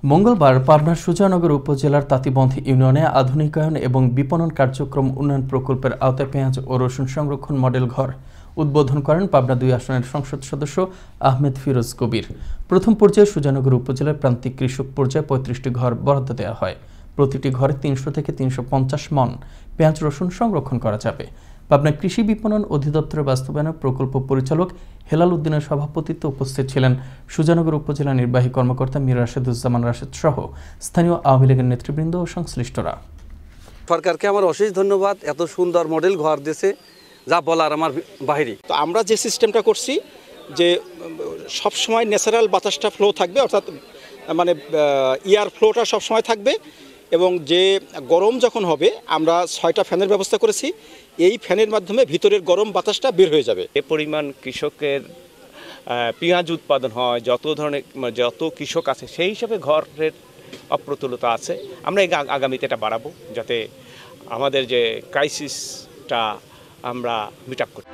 মঙ্গলবার পাবনার সুজানগর উপজেলার তাঁতিবন্ধ ইউনিয়নে আধুনিকায়ন এবং বিপণন কার্যক্রম উন্নয়ন প্রকল্পের আওতায় পেঁয়াজ ও রসুন সংরক্ষণ মডেল ঘর উদ্বোধন করেন পাবনা ২ আসনের সংসদ সদস্য আহমেদ ফিরোজ কবির। প্রথম পর্যায়ে সুজানগর উপজেলার প্রান্তিক কৃষক পর্যায়ে ৩৫টি ঘর বরাদ্দ দেওয়া হয়। প্রতিটি ঘরে ৩০০ থেকে ৩৫০ মণ পেঁয়াজ রসুন সংরক্ষণ করা যাবে। পাবনা কৃষি বিপণন অধিদপ্তরের বাস্তবায়ন প্রকল্প পরিচালক হেলাল উদ্দিনের সভাপতিত্বে উপস্থিত ছিলেন সুজানগর উপজেলা নির্বাহী কর্মকর্তা মীর রাশেদুজ্জামান রাশেদ সহ স্থানীয় আওয়ামী লীগের নেতৃবৃন্দ ও সংশ্লিষ্টরা। সরকারকে আমার অশেষ ধন্যবাদ, এত সুন্দর মডেল ঘর দিয়েছে যা বলার আমার বাইরে। তো আমরা যে সিস্টেমটা করছি যে সবসময় ন্যাচারাল বাতাসটা ফ্লো থাকবে, অর্থাৎ মানে এয়ার ফ্লোটা সবসময় থাকবে, এবং যে গরম যখন হবে আমরা 6টা ফ্যানের ব্যবস্থা করেছি। এই ফ্যানের মাধ্যমে ভিতরের গরম বাতাসটা বের হয়ে যাবে। এ পরিমাণ কৃষকের পেঁয়াজ উৎপাদন হয়, যত কৃষক আছে সেই হিসাবে ঘরের অপ্রতুলতা আছে। আমরা আগামীতে এটা বাড়াবো যাতে আমাদের যে ক্রাইসিসটা আমরা মিট আপ করি।